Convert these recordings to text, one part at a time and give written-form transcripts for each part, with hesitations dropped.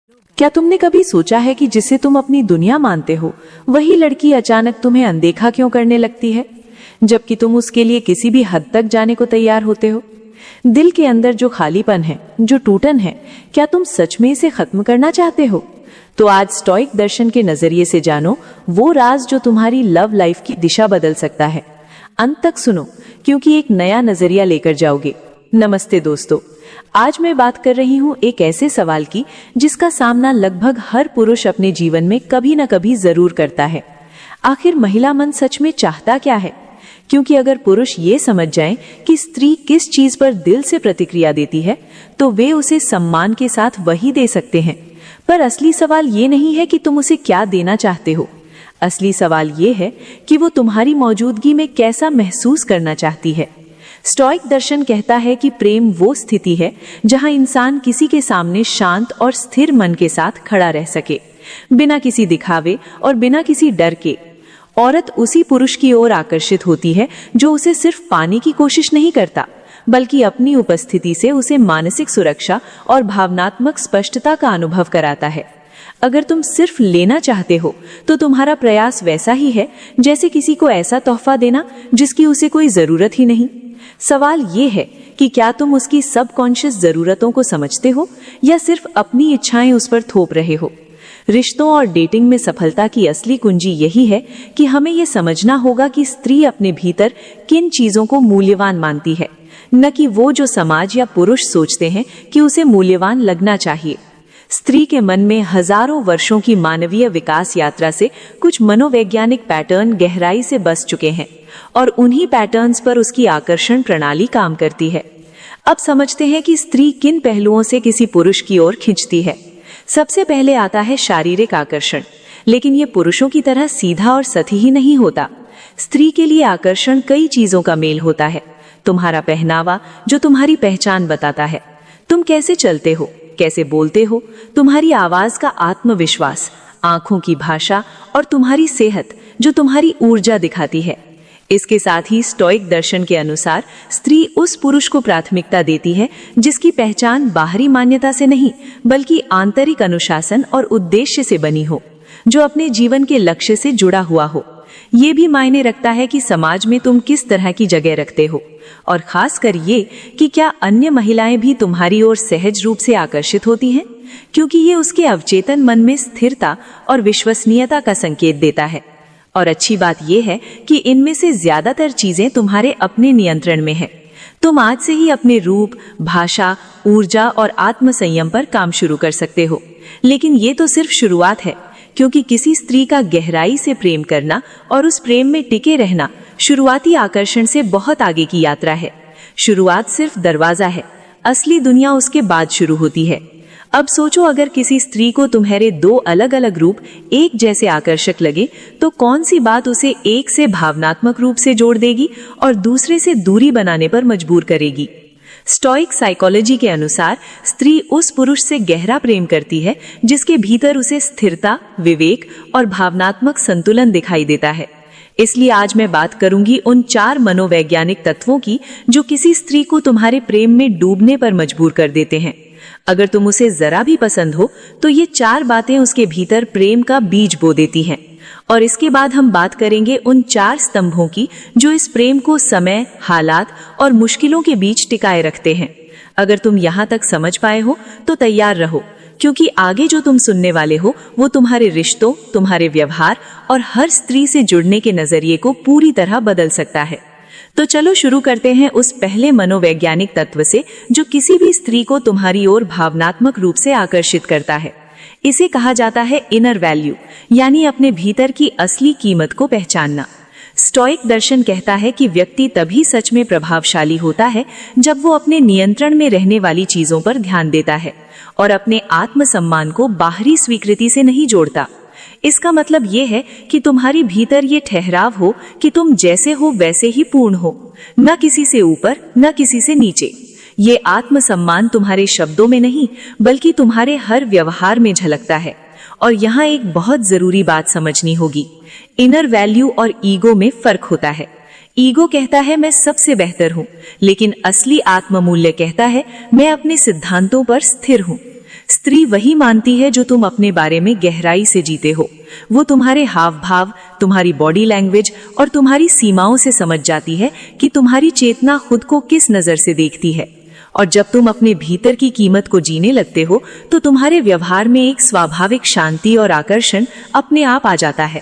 क्या तुमने कभी सोचा है कि जिसे तुम अपनी दुनिया मानते हो वही लड़की अचानक तुम्हें अनदेखा क्यों करने लगती है, जबकि तुम उसके लिए किसी भी हद तक जाने को तैयार होते हो। दिल के अंदर जो खालीपन है, जो टूटन है, क्या तुम सच में इसे खत्म करना चाहते हो? तो आज स्टोइक दर्शन के नजरिए से जानो वो राज जो तुम्हारी लव लाइफ की दिशा बदल सकता है। अंत तक सुनो, क्योंकि एक नया नजरिया लेकर जाओगे। नमस्ते दोस्तों, आज मैं बात कर रही हूँ एक ऐसे सवाल की जिसका सामना लगभग हर पुरुष अपने जीवन में कभी न कभी जरूर करता है। आखिर महिला मन सच में चाहता क्या है? क्योंकि अगर पुरुष ये समझ जाएं कि स्त्री किस चीज पर दिल से प्रतिक्रिया देती है, तो वे उसे सम्मान के साथ वही दे सकते हैं। पर असली सवाल ये नहीं है कि तुम उसे क्या देना चाहते हो। असली सवाल ये है कि वो तुम्हारी मौजूदगी में कैसा महसूस करना चाहती है। स्टोइक दर्शन कहता है कि प्रेम वो स्थिति है जहां इंसान किसी के सामने शांत और स्थिर मन के साथ खड़ा रह सके, बिना किसी दिखावे और बिना किसी डर के। औरत उसी पुरुष की ओर आकर्षित होती है जो उसे सिर्फ पाने की कोशिश नहीं करता, बल्कि अपनी उपस्थिति से उसे मानसिक सुरक्षा और भावनात्मक स्पष्टता का अनुभव कराता है। अगर तुम सिर्फ लेना चाहते हो तो तुम्हारा प्रयास वैसा ही है जैसे किसी को ऐसा तोहफा देना जिसकी उसे कोई जरूरत ही नहीं। सवाल ये है कि क्या तुम उसकी सबकॉन्शियस जरूरतों को समझते हो या सिर्फ अपनी इच्छाएं उस पर थोप रहे हो। रिश्तों और डेटिंग में सफलता की असली कुंजी यही है कि हमें यह समझना होगा कि स्त्री अपने भीतर किन चीजों को मूल्यवान मानती है, न कि वो जो समाज या पुरुष सोचते हैं कि उसे मूल्यवान लगना चाहिए। स्त्री के मन में हजारों वर्षों की मानवीय विकास यात्रा से कुछ मनोवैज्ञानिक पैटर्न गहराई से बस चुके हैं और उन्हीं पैटर्न्स पर उसकी आकर्षण प्रणाली काम करती है। अब समझते हैं कि स्त्री किन पहलुओं से किसी पुरुष की ओर खींचती है। सबसे पहले आता है शारीरिक आकर्षण, लेकिन ये पुरुषों की तरह सीधा और सतही ही नहीं होता। स्त्री के लिए आकर्षण कई चीजों का मेल होता है। तुम्हारा पहनावा जो तुम्हारी पहचान बताता है, तुम कैसे चलते हो, कैसे बोलते हो, तुम्हारी आवाज का आत्मविश्वास, आंखों की भाषा और तुम्हारी सेहत जो तुम्हारी ऊर्जा दिखाती है। इसके साथ ही स्टोइक दर्शन के अनुसार स्त्री उस पुरुष को प्राथमिकता देती है जिसकी पहचान बाहरी मान्यता से नहीं बल्कि आंतरिक अनुशासन और उद्देश्य से बनी हो, जो अपने जीवन के लक्ष्य से जुड़ा हुआ हो। ये भी मायने रखता है कि समाज में तुम किस तरह की जगह रखते हो, और खास कर ये कि क्या अन्य महिलाएं भी तुम्हारी ओर सहज रूप से आकर्षित होती हैं, क्योंकि ये उसके अवचेतन मन में स्थिरता और विश्वसनीयता का संकेत देता है। और अच्छी बात यह है कि इनमें से ज्यादातर चीजें तुम्हारे अपने नियंत्रण में है। तुम आज से ही अपने रूप, भाषा, ऊर्जा और आत्म संयम पर काम शुरू कर सकते हो। लेकिन ये तो सिर्फ शुरुआत है, क्योंकि किसी स्त्री का गहराई से प्रेम करना और उस प्रेम में टिके रहना शुरुआती आकर्षण से बहुत आगे की यात्रा है। शुरुआत सिर्फ दरवाजा है, असली दुनिया उसके बाद शुरू होती है। अब सोचो, अगर किसी स्त्री को तुम्हारे दो अलग अलग रूप एक जैसे आकर्षक लगे तो कौन सी बात उसे एक से भावनात्मक रूप से जोड़ देगी और दूसरे से दूरी बनाने पर मजबूर करेगी। स्टोइक साइकोलॉजी के अनुसार स्त्री उस पुरुष से गहरा प्रेम करती है जिसके भीतर उसे स्थिरता, विवेक और भावनात्मक संतुलन दिखाई देता है। इसलिए आज मैं बात करूंगी उन 4 मनोवैज्ञानिक तत्वों की जो किसी स्त्री को तुम्हारे प्रेम में डूबने पर मजबूर कर देते हैं। अगर तुम उसे जरा भी पसंद हो तो ये 4 बातें उसके भीतर प्रेम का बीज बो देती हैं। और इसके बाद हम बात करेंगे उन 4 स्तंभों की जो इस प्रेम को समय, हालात और मुश्किलों के बीच टिकाए रखते हैं। अगर तुम यहाँ तक समझ पाए हो तो तैयार रहो, क्योंकि आगे जो तुम सुनने वाले हो वो तुम्हारे रिश्तों, तुम्हारे व्यवहार और हर स्त्री से जुड़ने के नजरिए को पूरी तरह बदल सकता है। तो चलो शुरू करते हैं उस पहले मनोवैज्ञानिक तत्व से जो किसी भी स्त्री को तुम्हारी ओर भावनात्मक रूप से आकर्षित करता है। इसे कहा जाता है इनर वैल्यू, यानी अपने भीतर की असली कीमत को पहचानना। स्टोइक दर्शन कहता है कि व्यक्ति तभी सच में प्रभावशाली होता है जब वो अपने नियंत्रण में रहने वाली चीजों पर ध्यान देता है और अपने आत्मसम्मान को बाहरी स्वीकृति से नहीं जोड़ता। इसका मतलब ये है कि तुम्हारी भीतर ये ठहराव हो कि तुम जैसे हो वैसे ही पूर्ण हो, न किसी से ऊपर न किसी से नीचे। ये आत्मसम्मान तुम्हारे शब्दों में नहीं बल्कि तुम्हारे हर व्यवहार में झलकता है। और यहाँ एक बहुत जरूरी बात समझनी होगी, इनर वैल्यू और ईगो में फर्क होता है। ईगो कहता है मैं सबसे बेहतर हूँ, लेकिन असली आत्ममूल्य कहता है मैं अपने सिद्धांतों पर स्थिर हूँ। स्त्री वही मानती है जो तुम अपने बारे में गहराई से जीते हो। वो तुम्हारे हाव भाव, तुम्हारी बॉडी लैंग्वेज और तुम्हारी सीमाओं से समझ जाती है कि तुम्हारी चेतना खुद को किस नजर से देखती है। और जब तुम अपने भीतर की कीमत को जीने लगते हो तो तुम्हारे व्यवहार में एक स्वाभाविक शांति और आकर्षण अपने आप आ जाता है।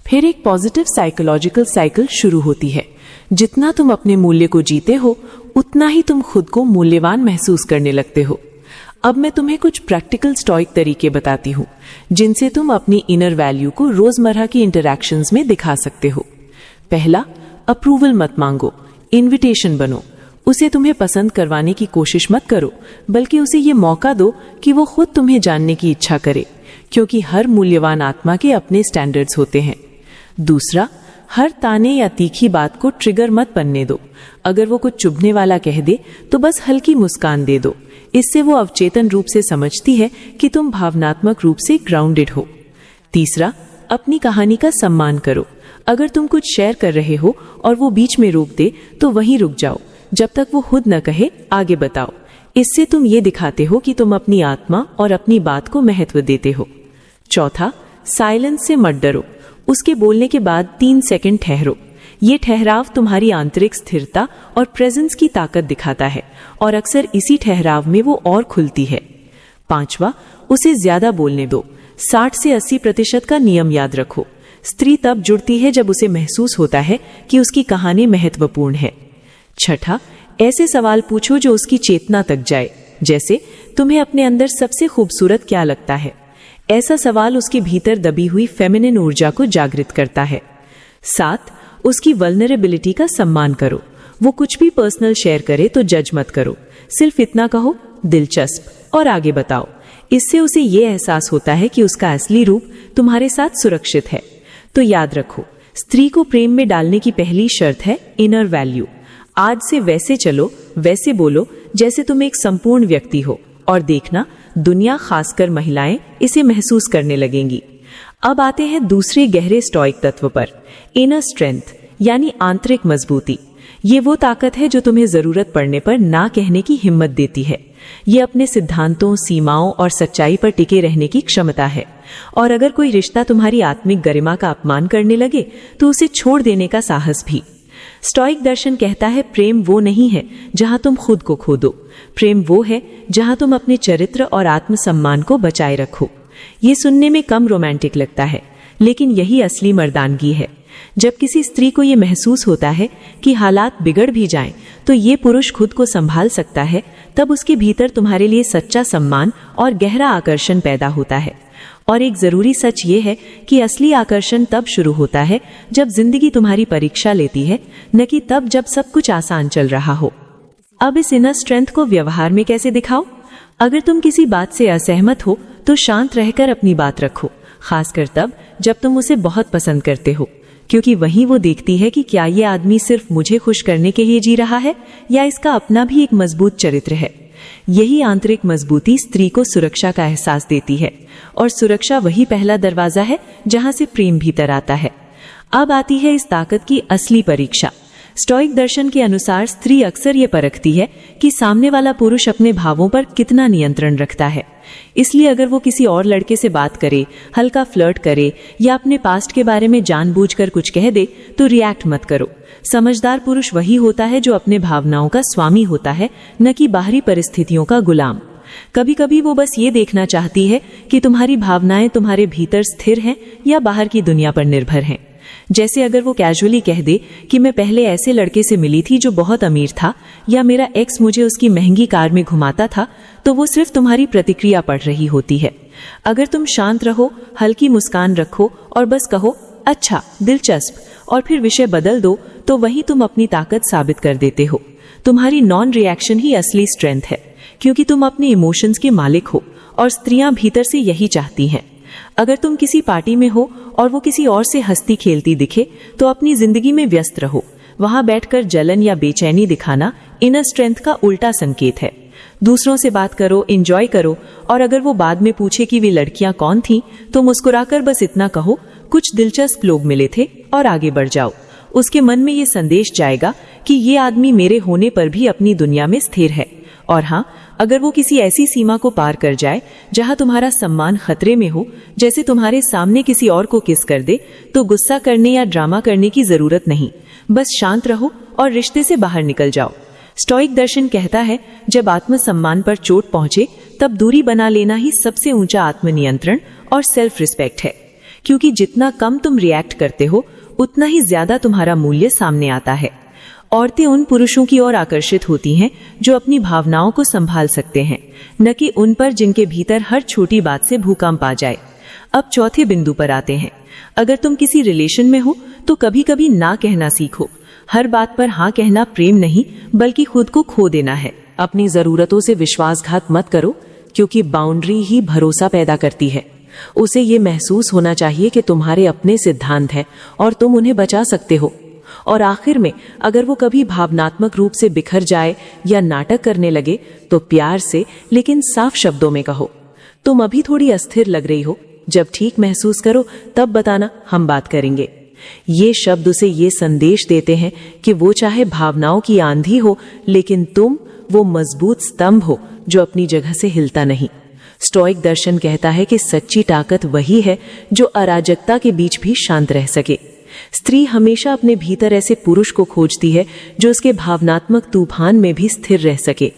फिर एक पॉजिटिव साइकोलॉजिकल साइकिल शुरू होती है। जितना तुम अपने मूल्य को जीते हो उतना ही तुम खुद को मूल्यवान महसूस करने लगते हो। अब मैं तुम्हें कुछ प्रैक्टिकल स्टोइक तरीके बताती हूँ जिनसे तुम अपनी इनर वैल्यू को रोजमर्रा की इंटरैक्शंस में दिखा सकते हो। पहला, अप्रूवल मत मांगो, इन्विटेशन बनो। उसे तुम्हें पसंद करवाने की कोशिश मत करो, बल्कि उसे ये मौका दो कि वो खुद तुम्हें जानने की इच्छा करे, क्योंकि हर मूल्यवान आत्मा के अपने स्टैंडर्ड्स होते हैं। दूसरा, हर ताने या तीखी बात को ट्रिगर मत बनने दो। अगर वो कुछ चुभने वाला कह दे तो बस हल्की मुस्कान दे दो। इससे वो अवचेतन रूप से समझती है कि तुम भावनात्मक रूप से ग्राउंडेड हो। तीसरा, अपनी कहानी का सम्मान करो। अगर तुम कुछ शेयर कर रहे हो और वो बीच में रोक दे तो वहीं रुक जाओ, जब तक वो खुद न कहे आगे बताओ। इससे तुम ये दिखाते हो कि तुम अपनी आत्मा और अपनी बात को महत्व देते हो। चौथा, साइलेंस से मत डरो। उसके बोलने के बाद 3 सेकंड ठहरो। ये ठहराव तुम्हारी आंतरिक स्थिरता और प्रेजेंस की ताकत दिखाता है और अक्सर इसी ठहराव में वो और खुलती है। पांचवा, उसे ज्यादा बोलने दो। 60 से 80% का नियम याद रखो। स्त्री तब जुड़ती है जब उसे महसूस होता है कि उसकी कहानी महत्वपूर्ण है। छठा, ऐसे सवाल पूछो जो उसकी चेतना तक जाए, जैसे तुम्हें अपने अंदर सबसे खूबसूरत क्या लगता है। ऐसा सवाल उसके भीतर दबी हुई फेमिनिन ऊर्जा को जागृत करता है। 7, उसकी वल्नरेबिलिटी का सम्मान करो। वो कुछ भी पर्सनल शेयर करे तो जज मत करो, सिर्फ इतना कहो दिलचस्प और आगे बताओ। इससे उसे ये एहसास होता है कि उसका असली रूप तुम्हारे साथ सुरक्षित है। तो याद रखो, स्त्री को प्रेम में डालने की पहली शर्त है इनर वैल्यू। आज से वैसे चलो, वैसे बोलो जैसे तुम एक संपूर्ण व्यक्ति हो, और देखना दुनिया, खासकर महिलाएं, इसे महसूस करने लगेंगी। अब आते हैं दूसरे गहरे स्टोइक तत्व पर, इनर स्ट्रेंथ यानी आंतरिक मजबूती। ये वो ताकत है जो तुम्हें जरूरत पड़ने पर ना कहने की हिम्मत देती है। ये अपने सिद्धांतों, सीमाओं और सच्चाई पर टिके रहने की क्षमता है। और अगर कोई रिश्ता तुम्हारी आत्मिक गरिमा का अपमान करने लगे तो उसे छोड़ देने का साहस भी। स्टोइक दर्शन कहता है, प्रेम वो नहीं है जहां तुम खुद को खो दो। प्रेम वो है जहां तुम अपने चरित्र और आत्मसम्मान को बचाए रखो। ये सुनने में कम रोमांटिक लगता है, लेकिन यही असली मर्दानगी है। जब किसी स्त्री को ये महसूस होता है कि हालात बिगड़ भी जाएं, तो ये पुरुष खुद को संभाल सकता है, तब उसके भीतर तुम्हारे लिए सच्चा सम्मान और गहरा आकर्षण पैदा होता है। और एक जरूरी सच ये है कि असली आकर्षण तब शुरू होता है जब जिंदगी तुम्हारी परीक्षा लेती है, न कि तब जब सब कुछ आसान चल रहा हो। अब इस इनर स्ट्रेंथ को व्यवहार में कैसे दिखाओ? अगर तुम किसी बात से असहमत हो तो शांत रहकर अपनी बात रखो, खासकर तब जब तुम उसे बहुत पसंद करते हो, क्योंकि वहीं वो देखती है कि क्या ये आदमी सिर्फ मुझे खुश करने के लिए जी रहा है या इसका अपना भी एक मजबूत चरित्र है। यही आंतरिक मजबूती स्त्री को सुरक्षा का एहसास देती है, और सुरक्षा वही पहला दरवाजा है जहां से प्रेम भीतर आता है। अब आती है इस ताकत की असली परीक्षा। स्टोइक दर्शन के अनुसार स्त्री अक्सर ये परखती है कि सामने वाला पुरुष अपने भावों पर कितना नियंत्रण रखता है। इसलिए अगर वो किसी और लड़के से बात करे, हल्का फ्लर्ट करे या अपने पास्ट के बारे में जानबूझकर कुछ कह दे तो रिएक्ट मत करो। समझदार पुरुष वही होता है जो अपने भावनाओं का स्वामी होता है, न कि बाहरी परिस्थितियों का गुलाम। कभी कभी वो बस ये देखना चाहती है कि तुम्हारी भावनाएं तुम्हारे भीतर स्थिर हैं या बाहर की दुनिया पर निर्भर हैं। जैसे अगर वो कैजुअली कह दे कि मैं पहले ऐसे लड़के से मिली थी जो बहुत अमीर था, या मेरा एक्स मुझे उसकी महंगी कार में घुमाता था, तो वो सिर्फ तुम्हारी प्रतिक्रिया पढ़ रही होती है। अगर तुम शांत रहो, हल्की मुस्कान रखो और बस कहो अच्छा, दिलचस्प, और फिर विषय बदल दो, तो वही तुम अपनी ताकत साबित कर देते हो। तुम्हारी नॉन रिएक्शन ही असली स्ट्रेंथ है, क्योंकि तुम अपने इमोशंस के मालिक हो, और स्त्रियां भीतर से यही चाहती हैं। अगर तुम किसी पार्टी में हो और वो किसी और से हंसती खेलती दिखे, तो अपनी जिंदगी में व्यस्त रहो। वहां बैठकर जलन या बेचैनी दिखाना इनर स्ट्रेंथ का उल्टा संकेत है। दूसरों से बात करो, एंजॉय करो, और अगर वो बाद में पूछे कि वे लड़कियां कौन थीं, तो मुस्कुराकर बस इतना कहो कुछ दिलचस्प लोग मिले थे, और आगे बढ़ जाओ। उसके मन में ये संदेश जाएगा कि ये आदमी मेरे होने पर भी अपनी दुनिया में स्थिर है। और हाँ, अगर वो किसी ऐसी सीमा को पार कर जाए जहां तुम्हारा सम्मान खतरे में हो, जैसे तुम्हारे सामने किसी और को किस कर दे, तो गुस्सा करने या ड्रामा करने की जरूरत नहीं, बस शांत रहो और रिश्ते से बाहर निकल जाओ। स्टोइक दर्शन कहता है, जब आत्मसम्मान पर चोट पहुंचे तब दूरी बना लेना ही सबसे ऊंचा आत्मनियंत्रण और सेल्फ रिस्पेक्ट है, क्योंकि जितना कम तुम रिएक्ट करते हो उतना ही ज्यादा तुम्हारा मूल्य सामने आता है। औरतें उन पुरुषों की ओर आकर्षित होती हैं जो अपनी भावनाओं को संभाल सकते हैं, न कि उन पर जिनके भीतर हर छोटी बात से भूकंप आ जाए। अब चौथे बिंदु पर आते हैं। अगर तुम किसी रिलेशन में हो तो कभी कभी ना कहना सीखो। हर बात पर हाँ कहना प्रेम नहीं बल्कि खुद को खो देना है। अपनी जरूरतों से विश्वासघात मत करो, क्योंकि बाउंड्री ही भरोसा पैदा करती है। उसे ये महसूस होना चाहिए कि तुम्हारे अपने सिद्धांत हैं और तुम उन्हें बचा सकते हो। और आखिर में अगर वो कभी भावनात्मक रूप से बिखर जाए या नाटक करने लगे तो प्यार से लेकिन साफ शब्दों में कहो, तुम अभी थोड़ी अस्थिर लग रही हो, जब ठीक महसूस करो तब बताना, हम बात करेंगे। ये शब्द उसे ये संदेश देते हैं कि वो चाहे भावनाओं की आंधी हो, लेकिन तुम वो मजबूत स्तंभ हो जो अपनी जगह से हिलता नहीं। स्टोइक दर्शन कहता है कि सच्ची ताकत वही है जो अराजकता के बीच भी शांत रह सके। स्त्री हमेशा अपने भीतर ऐसे पुरुष को खोजती है जो उसके भावनात्मक तूफान में भी स्थिर रह सके,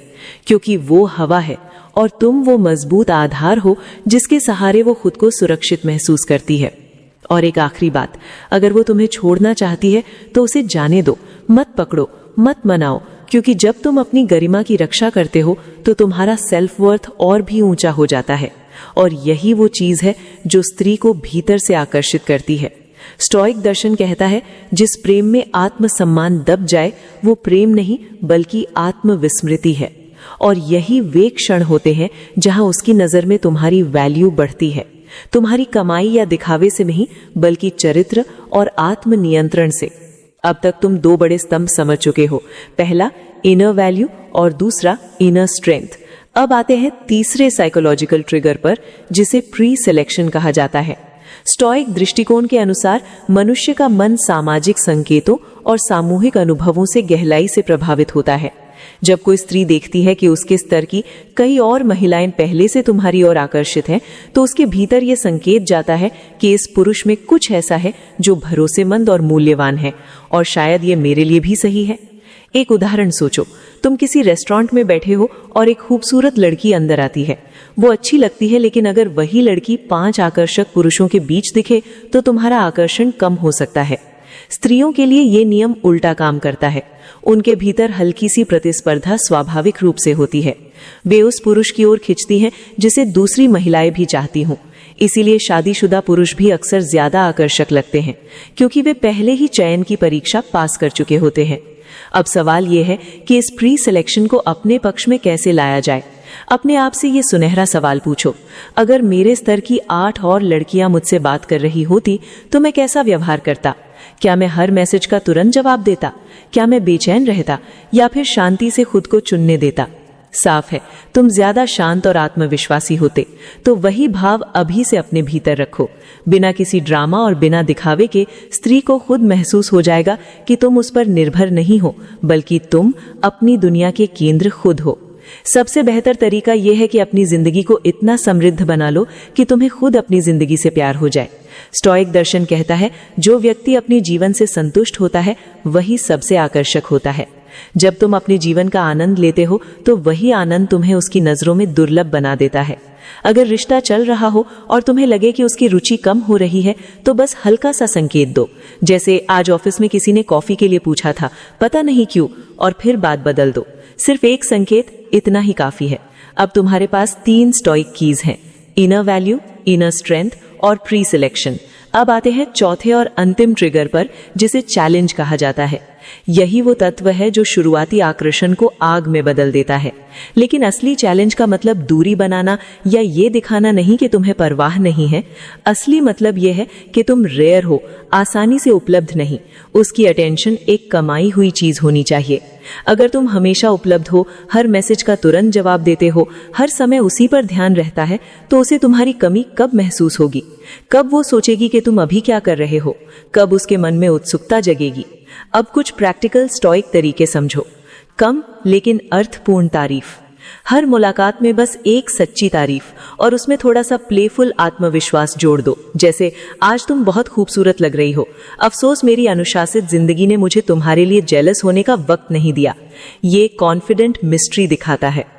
क्योंकि वो हवा है और तुम वो मजबूत आधार हो जिसके सहारे वो खुद को सुरक्षित महसूस करती है। और एक आखिरी बात, अगर वो तुम्हें छोड़ना चाहती है तो उसे जाने दो, मत पकड़ो, मत मनाओ, क्योंकि जब तुम अपनी गरिमा की रक्षा करते हो तो तुम्हारा सेल्फ वर्थ और भी ऊंचा हो जाता है। और यही वो चीज है जो स्त्री को भीतर से आकर्षित करती है। स्टोइक दर्शन कहता है, जिस प्रेम में आत्मसम्मान दब जाए वो प्रेम नहीं बल्कि आत्मविस्मृति है। और यही वे क्षण होते हैं जहां उसकी नजर में तुम्हारी वैल्यू बढ़ती है, तुम्हारी कमाई या दिखावे से नहीं बल्कि चरित्र और आत्मनियंत्रण से। अब तक तुम दो बड़े स्तंभ समझ चुके हो, पहला इनर वैल्यू और दूसरा इनर स्ट्रेंथ। अब आते हैं तीसरे साइकोलॉजिकल ट्रिगर पर, जिसे प्री सिलेक्शन कहा जाता है। स्टोइक दृष्टिकोण के अनुसार मनुष्य का मन सामाजिक संकेतों और सामूहिक अनुभवों से गहराई से प्रभावित होता है। जब कोई स्त्री देखती है कि उसके स्तर की कई और महिलाएं पहले से तुम्हारी ओर आकर्षित हैं, तो उसके भीतर यह संकेत जाता है कि इस पुरुष में कुछ ऐसा है जो भरोसेमंद और मूल्यवान है, और शायद ये मेरे लिए भी सही है। एक उदाहरण सोचो, तुम किसी रेस्टोरेंट में बैठे हो और एक खूबसूरत लड़की अंदर आती है। वो अच्छी लगती है, लेकिन अगर वही लड़की 5 आकर्षक पुरुषों के बीच दिखे तो तुम्हारा आकर्षण कम हो सकता है। स्त्रियों के लिए ये नियम उल्टा काम करता है। उनके भीतर हल्की सी प्रतिस्पर्धा स्वाभाविक रूप से होती है। वे उस पुरुष की ओर खिंचती हैं जिसे दूसरी महिलाएं भी चाहती हों। इसीलिए शादीशुदा पुरुष भी अक्सर ज्यादा आकर्षक लगते हैं, क्योंकि वे पहले ही चयन की परीक्षा पास कर चुके होते हैं। अब सवाल यह है कि इस प्री सिलेक्शन को अपने पक्ष में कैसे लाया जाए। अपने आप से ये सुनहरा सवाल पूछो, अगर मेरे स्तर की 8 और लड़कियां मुझसे बात कर रही होती तो मैं कैसा व्यवहार करता? क्या मैं हर मैसेज का तुरंत जवाब देता? क्या मैं बेचैन रहता या फिर शांति से खुद को चुनने देता? साफ है, तुम ज्यादा शांत और आत्मविश्वासी होते। तो वही भाव अभी से अपने भीतर रखो। बिना किसी ड्रामा और बिना दिखावे के स्त्री को खुद महसूस हो जाएगा कि तुम उस पर निर्भर नहीं हो, बल्कि तुम अपनी दुनिया के केंद्र खुद हो। सबसे बेहतर तरीका यह है कि अपनी जिंदगी को इतना समृद्ध बना लो कि तुम्हें खुद अपनी जिंदगी से प्यार हो जाए। स्टोइक दर्शन कहता है, जो व्यक्ति अपने जीवन से संतुष्ट होता है वही सबसे आकर्षक होता है। जब तुम अपने जीवन का आनंद लेते हो तो वही आनंद तुम्हें उसकी नजरों में दुर्लभ बना देता है। अगर रिश्ता चल रहा हो और तुम्हें लगे कि उसकी रुचि कम हो रही है, तो बस हल्का सा संकेत दो। जैसे आज ऑफिस में किसी ने कॉफी के लिए पूछा था, पता नहीं क्यों, और फिर बात बदल दो। सिर्फ एक संकेत, इतना ही काफी है। अब तुम्हारे पास 3 स्टोइक कीज हैं, इनर वैल्यू, इनर स्ट्रेंथ और प्री सिलेक्शन। अब आते हैं चौथे और अंतिम ट्रिगर पर, जिसे चैलेंज कहा जाता है। यही वो तत्व है जो शुरुआती आकर्षण को आग में बदल देता है। लेकिन असली चैलेंज का मतलब दूरी बनाना या ये दिखाना नहीं कि तुम्हें परवाह नहीं है। असली मतलब यह है कि तुम रेयर हो, आसानी से उपलब्ध नहीं। उसकी अटेंशन एक कमाई हुई चीज होनी चाहिए। अगर तुम हमेशा उपलब्ध हो, हर मैसेज का तुरंत जवाब देते हो, हर समय उसी पर ध्यान रहता है, तो उसे तुम्हारी कमी कब महसूस होगी? कब वो सोचेगी कि तुम अभी क्या कर रहे हो? कब उसके मन में उत्सुकता जगेगी? अब कुछ प्रैक्टिकल स्टोइक तरीके समझो। कम लेकिन अर्थपूर्ण तारीफ। हर मुलाकात में बस एक सच्ची तारीफ और उसमें थोड़ा सा प्लेफुल आत्मविश्वास जोड़ दो, जैसे आज तुम बहुत खूबसूरत लग रही हो, अफसोस मेरी अनुशासित जिंदगी ने मुझे तुम्हारे लिए जेलस होने का वक्त नहीं दिया। ये कॉन्फिडेंट मिस्ट्री दिखाता है।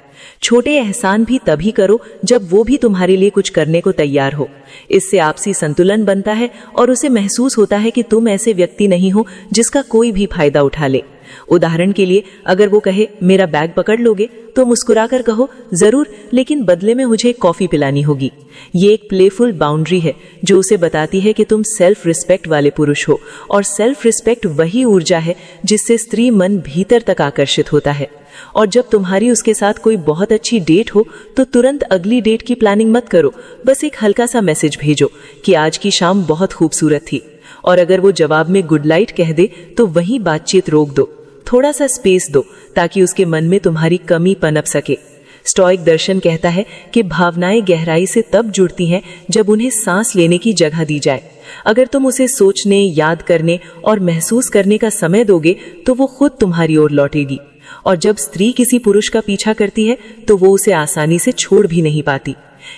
छोटे एहसान भी तभी करो जब वो भी तुम्हारे लिए कुछ करने को तैयार हो। इससे आपसी संतुलन बनता है और उसे महसूस होता है कि तुम ऐसे व्यक्ति नहीं हो जिसका कोई भी फायदा उठा ले। उदाहरण के लिए, अगर वो कहे मेरा बैग पकड़ लोगे, तो मुस्कुराकर कहो जरूर, लेकिन बदले में मुझे कॉफी पिलानी होगी। ये एक प्लेफुल बाउंड्री है जो उसे बताती है कि तुम सेल्फ रिस्पेक्ट वाले पुरुष हो, और सेल्फ रिस्पेक्ट वही ऊर्जा है जिससे स्त्री मन भीतर तक आकर्षित होता है। और जब तुम्हारी उसके साथ कोई बहुत अच्छी डेट हो तो तुरंत अगली डेट की प्लानिंग मत करो, बस एक हल्का सा मैसेज भेजो कि आज की शाम बहुत खूबसूरत थी। और अगर वो जवाब में गुड नाइट कह दे तो वहीं बातचीत रोक दो, थोड़ा सा स्पेस दो ताकि उसके मन में तुम्हारी कमी पनप सके। स्टोइक दर्शन कहता है कि भावनाएं गहराई से तब जुड़ती हैं जब उन्हें सांस लेने की जगह दी जाए। अगर तुम उसे सोचने, याद करने और महसूस करने का समय दोगे तो वो खुद तुम्हारी ओर लौटेगी। और जब स्त्री किसी पुरुष का पीछा करती है तो वो उसे आसानी से छोड़ भी नहीं पाती।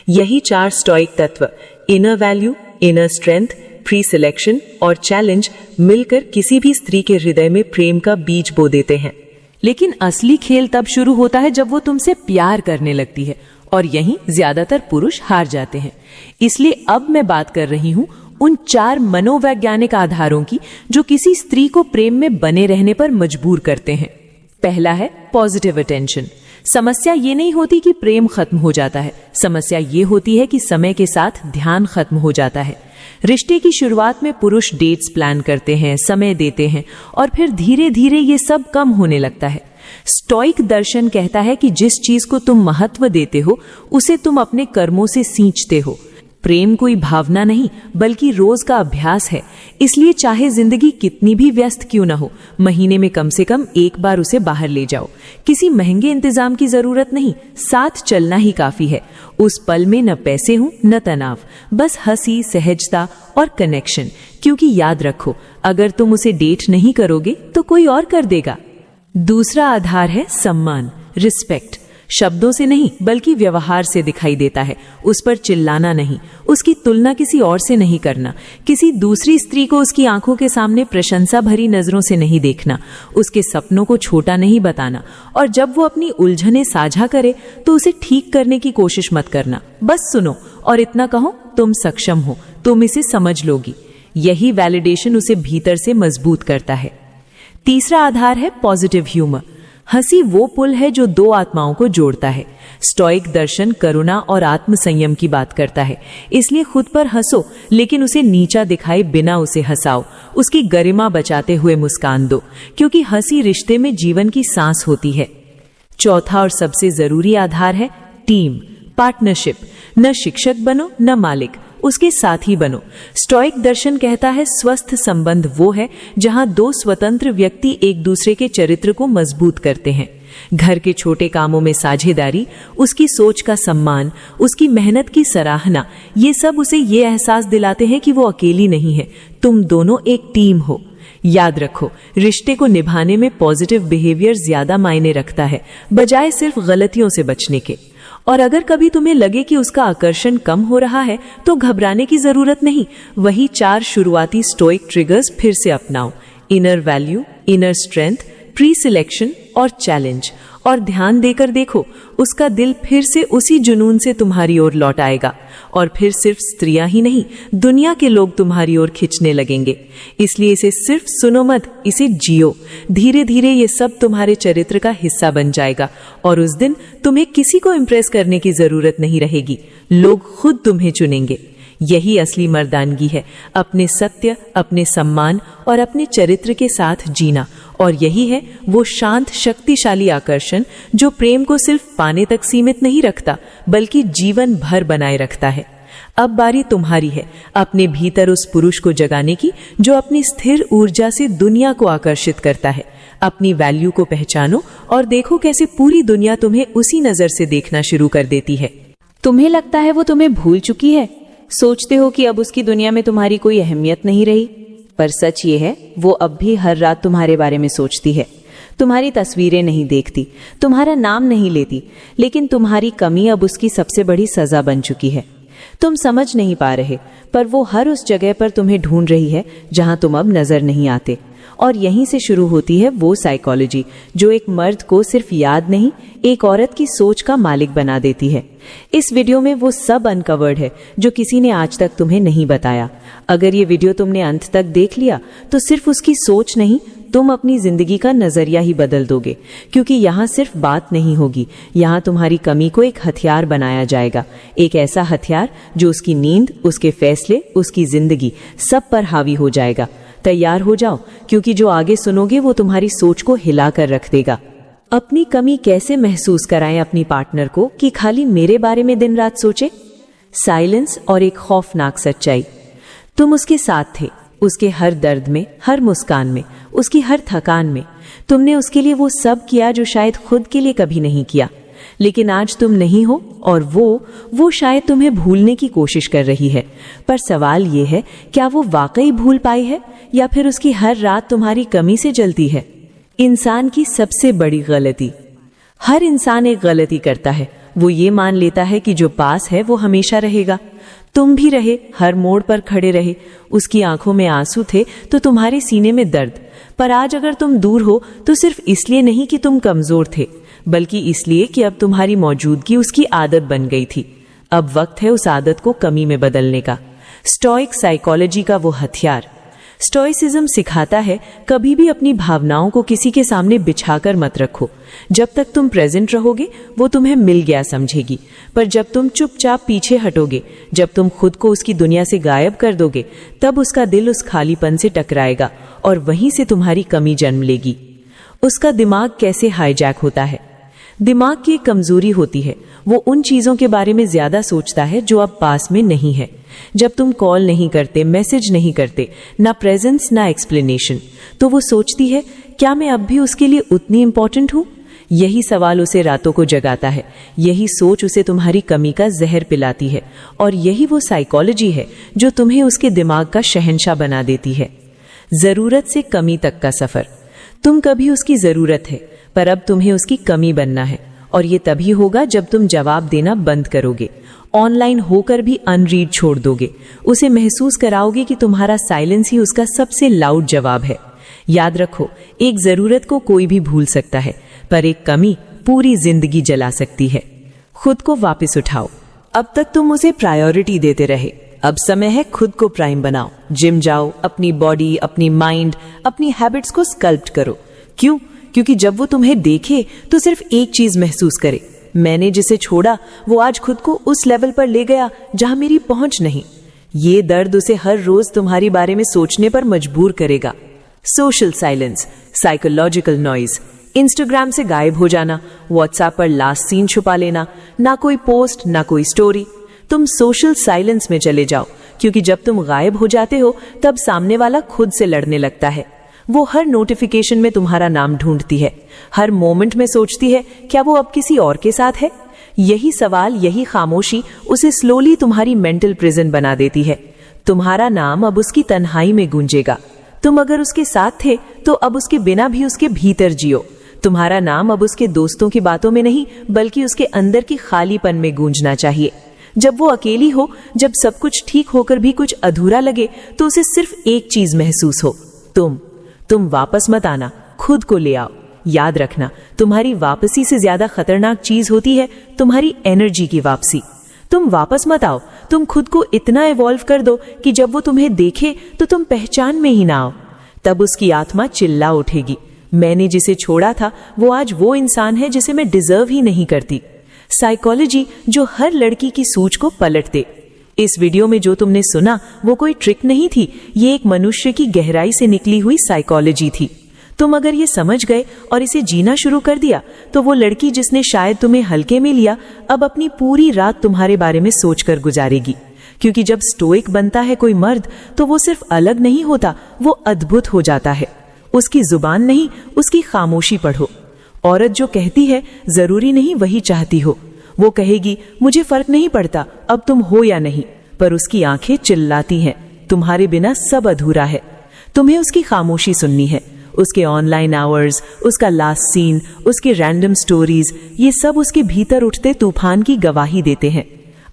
यही 4 स्टोइक तत्व, inner value, inner strength, pre selection और चैलेंज, मिलकर किसी भी स्त्री के हृदय में प्रेम का बीज बो देते हैं। लेकिन असली खेल तब शुरू होता है जब वो तुमसे प्यार करने लगती है, और यहीं ज्यादातर पुरुष हार जाते हैं। इसलिए अब मैं बात कर रही हूं उन 4 मनोवैज्ञानिक आधारों की जो किसी स्त्री को प्रेम में बने रहने पर मजबूर करते हैं। पहला है पॉजिटिव अटेंशन। समस्या ये नहीं होती कि प्रेम खत्म हो जाता है, समस्या ये होती है कि समय के साथ ध्यान खत्म हो जाता है। रिश्ते की शुरुआत में पुरुष डेट्स प्लान करते हैं, समय देते हैं, और फिर धीरे धीरे ये सब कम होने लगता है। स्टोइक दर्शन कहता है कि जिस चीज को तुम महत्व देते हो उसे तुम अपने कर्मों से सींचते हो। प्रेम कोई भावना नहीं बल्कि रोज का अभ्यास है। इसलिए चाहे जिंदगी कितनी भी व्यस्त क्यों न हो, महीने में कम से कम एक बार उसे बाहर ले जाओ। किसी महंगे इंतजाम की जरूरत नहीं, साथ चलना ही काफी है। उस पल में न पैसे हों न तनाव, बस हंसी, सहजता और कनेक्शन। क्योंकि याद रखो, अगर तुम उसे डेट नहीं करोगे तो कोई और कर देगा। दूसरा आधार है सम्मान, रिस्पेक्ट। शब्दों से नहीं बल्कि व्यवहार से दिखाई देता है। उस पर चिल्लाना नहीं, उसकी तुलना किसी और से नहीं करना, किसी दूसरी स्त्री को उसकी आंखों के सामने प्रशंसा भरी नजरों से नहीं देखना, उसके सपनों को छोटा नहीं बताना, और जब वो अपनी उलझनें साझा करे तो उसे ठीक करने की कोशिश मत करना। बस सुनो और इतना कहो, तुम सक्षम हो, तुम इसे समझ लोगी। यही वैलिडेशन उसे भीतर से मजबूत करता है। तीसरा आधार है पॉजिटिव ह्यूमर। हंसी वो पुल है जो 2 आत्माओं को जोड़ता है। स्टोइक दर्शन करुणा और आत्मसंयम की बात करता है। इसलिए खुद पर हंसो, लेकिन उसे नीचा दिखाए बिना उसे हंसाओ। उसकी गरिमा बचाते हुए मुस्कान दो, क्योंकि हंसी रिश्ते में जीवन की सांस होती है। चौथा और सबसे जरूरी आधार है टीम, पार्टनरशिप। न शिक्षक बनो न मालिक, उसके साथी बनो। स्टोइक दर्शन कहता है स्वस्थ संबंध वो है जहां 2 स्वतंत्र व्यक्ति एक दूसरे के चरित्र को मजबूत करते हैं। घर के छोटे कामों में साझेदारी, उसकी सोच का सम्मान, उसकी मेहनत की सराहना, ये सब उसे ये एहसास दिलाते हैं कि वो अकेली नहीं है, तुम दोनों एक टीम हो। याद रखो, रिश्ते को निभाने में पॉजिटिव बिहेवियर ज्यादा मायने रखता है, बजाय सिर्फ गलतियों से बचने के। और अगर कभी तुम्हें लगे कि उसका आकर्षण कम हो रहा है तो घबराने की जरूरत नहीं। वही 4 शुरुआती स्टोइक ट्रिगर्स फिर से अपनाओ, inner value, inner strength, pre selection और चैलेंज। और ध्यान देकर देखो, उसका दिल फिर से उसी जुनून से तुम्हारी ओर लौट आएगा। और फिर सिर्फ स्त्रियां ही नहीं, दुनिया के लोग तुम्हारी ओर खिंचने लगेंगे। इसलिए इसे सिर्फ सुनो मत, इसे जियो। धीरे धीरे ये सब तुम्हारे चरित्र का हिस्सा बन जाएगा, और उस दिन तुम्हें किसी को इम्प्रेस करने की जरूरत नहीं रहेगी। लोग खुद तुम्हें चुनेंगे। यही असली मर्दानगी है, अपने सत्य, अपने सम्मान और अपने चरित्र के साथ जीना। और यही है वो शांत, शक्तिशाली आकर्षण जो प्रेम को सिर्फ पाने तक सीमित नहीं रखता, बल्कि जीवन भर बनाए रखता है। अब बारी तुम्हारी है अपने भीतर उस पुरुष को जगाने की जो अपनी स्थिर ऊर्जा से दुनिया को आकर्षित करता है। अपनी वैल्यू को पहचानो और देखो कैसे पूरी दुनिया तुम्हें उसी नजर से देखना शुरू कर देती है। तुम्हें लगता है वो तुम्हें भूल चुकी है, सोचते हो कि अब उसकी दुनिया में तुम्हारी कोई अहमियत नहीं रही, पर सच ये है वो अब भी हर रात तुम्हारे बारे में सोचती है। तुम्हारी तस्वीरें नहीं देखती, तुम्हारा नाम नहीं लेती, लेकिन तुम्हारी कमी अब उसकी सबसे बड़ी सजा बन चुकी है। तुम समझ नहीं पा रहे, पर वो हर उस जगह पर तुम्हें ढूंढ रही है जहां तुम अब नजर नहीं आते। और यहीं से शुरू होती है वो साइकोलॉजी जो एक मर्द को सिर्फ याद नहीं, एक औरत की सोच का मालिक बना देती है। इस वीडियो में वो सब अनकवर्ड है जो किसी ने आज तक तुम्हें नहीं बताया। अगर ये वीडियो तुमने अंत तक देख लिया तो सिर्फ उसकी सोच नहीं, तुम अपनी जिंदगी का नजरिया ही बदल दोगे। क्योंकि यहाँ सिर्फ बात नहीं होगी, यहाँ तुम्हारी कमी को एक हथियार बनाया जाएगा। एक ऐसा हथियार जो उसकी नींद, उसके फैसले, उसकी जिंदगी सब पर हावी हो जाएगा। तैयार हो जाओ, क्योंकि जो आगे सुनोगे वो तुम्हारी सोच को हिला कर रख देगा। अपनी कमी कैसे महसूस कराएं अपनी पार्टनर को कि खाली मेरे बारे में दिन रात सोचे? साइलेंस और एक खौफनाक सच्चाई। तुम उसके साथ थे, उसके हर दर्द में, हर मुस्कान में, उसकी हर थकान में। तुमने उसके लिए वो सब किया जो शायद खुद के लिए कभी नहीं किया। लेकिन आज तुम नहीं हो और वो शायद तुम्हें भूलने की कोशिश कर रही है। पर सवाल ये है, क्या वो वाकई भूल पाई है या फिर उसकी हर रात तुम्हारी कमी से जलती है? इंसान की सबसे बड़ी गलती, हर इंसान एक गलती करता है। वो ये मान लेता है कि जो पास है वो हमेशा रहेगा। तुम भी रहे, हर मोड़ पर खड़े रहे। उसकी आंखों में आंसू थे तो तुम्हारे सीने में दर्द। पर आज अगर तुम दूर हो तो सिर्फ इसलिए नहीं कि तुम कमजोर थे, बल्कि इसलिए कि अब तुम्हारी मौजूदगी उसकी आदत बन गई थी। अब वक्त है उस आदत को कमी में बदलने का। स्टोइक साइकोलॉजी का वो हथियार। स्टोइसिज्म सिखाता है कभी भी अपनी भावनाओं को किसी के सामने बिछाकर मत रखो। जब तक तुम प्रेजेंट रहोगे वो तुम्हें मिल गया समझेगी, पर जब तुम चुपचाप पीछे हटोगे, जब तुम खुद को उसकी दुनिया से गायब कर दोगे, तब उसका दिल उस खालीपन से टकराएगा और वहीं से तुम्हारी कमी जन्म लेगी। उसका दिमाग कैसे हाईजैक होता है? दिमाग की एक कमजोरी होती है, वो उन चीजों के बारे में ज्यादा सोचता है जो अब पास में नहीं है। जब तुम कॉल नहीं करते, मैसेज नहीं करते, ना प्रेजेंस ना एक्सप्लेनेशन, तो वो सोचती है क्या मैं अब भी उसके लिए उतनी इंपॉर्टेंट हूं? यही सवाल उसे रातों को जगाता है, यही सोच उसे तुम्हारी कमी का जहर पिलाती है। और यही वो साइकोलॉजी है जो तुम्हें उसके दिमाग का शहंशाह बना देती है। जरूरत से कमी तक का सफर। तुम कभी उसकी जरूरत है, पर अब तुम्हें उसकी कमी बनना है। और ये तभी होगा जब तुम जवाब देना बंद करोगे, ऑनलाइन होकर भी अनरीड छोड़ दोगे, उसे महसूस कराओगे कि तुम्हारा साइलेंस ही उसका सबसे लाउड जवाब है। याद रखो, एक जरूरत को कोई भी भूल सकता है, पर एक कमी पूरी जिंदगी जला सकती है। खुद को वापस उठाओ। अब तक तुम उसे प्रायोरिटी देते रहे, अब समय है खुद को प्राइम बनाओ। जिम जाओ, अपनी बॉडी, अपनी माइंड, अपनी हैबिट्स को स्कल्प्ट करो। क्यों? क्योंकि जब वो तुम्हें देखे तो सिर्फ एक चीज महसूस करे, मैंने जिसे छोड़ा वो आज खुद को उस लेवल पर ले गया जहां मेरी पहुंच नहीं। ये दर्द उसे हर रोज तुम्हारी बारे में सोचने पर मजबूर करेगा। Social silence, psychological noise. Instagram से गायब हो जाना, व्हाट्सएप पर लास्ट सीन छुपा लेना, ना कोई पोस्ट ना कोई स्टोरी। तुम सोशल साइलेंस में चले जाओ, क्योंकि जब तुम गायब हो जाते हो तब सामने वाला खुद से लड़ने लगता है। वो हर नोटिफिकेशन में तुम्हारा नाम ढूंढती है, हर मोमेंट में सोचती है क्या वो अब किसी और के साथ है। यही सवाल, यही खामोशी उसे स्लोली तुम्हारी मेंटल प्रिजन बना देती है। तुम्हारा नाम अब उसकी तन्हाई में गूंजेगा। तुम अगर उसके साथ थे तो अब उसके बिना भी उसके भीतर जियो। तुम्हारा नाम अब उसके दोस्तों की बातों में नहीं, बल्कि उसके अंदर की खालीपन में गूंजना चाहिए। जब वो अकेली हो, जब सब कुछ ठीक होकर भी कुछ अधूरा लगे, तो उसे सिर्फ एक चीज महसूस हो, तुम वापस मत आना, खुद को ले आओ। याद रखना, तुम्हारी वापसी से ज्यादा खतरनाक चीज होती है तुम्हारी एनर्जी की वापसी। तुम वापस मत आओ, तुम खुद को इतना इवॉल्व कर दो कि जब वो तुम्हें देखे तो तुम पहचान में ही ना आओ। तब उसकी आत्मा चिल्ला उठेगी, मैंने जिसे छोड़ा था वो आज वो इंसान है जिसे मैं डिजर्व ही नहीं करती। साइकोलॉजी जो हर लड़की की सूझ को पलट दे। इस वीडियो में जो तुमने सुना वो कोई ट्रिक नहीं थी, ये एक मनुष्य की गहराई से निकली हुई साइकोलॉजी थी। तुम अगर ये समझ गए और इसे जीना शुरू कर दिया तो वो लड़की जिसने शायद तुम्हें हल्के में लिया, अब अपनी पूरी रात तुम्हारे बारे में सोचकर गुजारेगी। क्योंकि जब स्टोइक बनता है कोई मर्द तो वो सिर्फ अलग नहीं होता, वो अद्भुत हो जाता है। उसकी जुबान नहीं, उसकी खामोशी पढ़ो। औरत जो कहती है जरूरी नहीं वही चाहती हो। वो कहेगी मुझे फर्क नहीं पड़ता अब तुम हो या नहीं, पर उसकी आंखें चिल्लाती हैं तुम्हारे बिना सब अधूरा है। तुम्हें उसकी खामोशी सुननी है, उसके ऑनलाइन आवर्स, उसका लास्ट सीन, उसके रैंडम स्टोरीज, ये सब उसके भीतर उठते तूफान की गवाही देते हैं।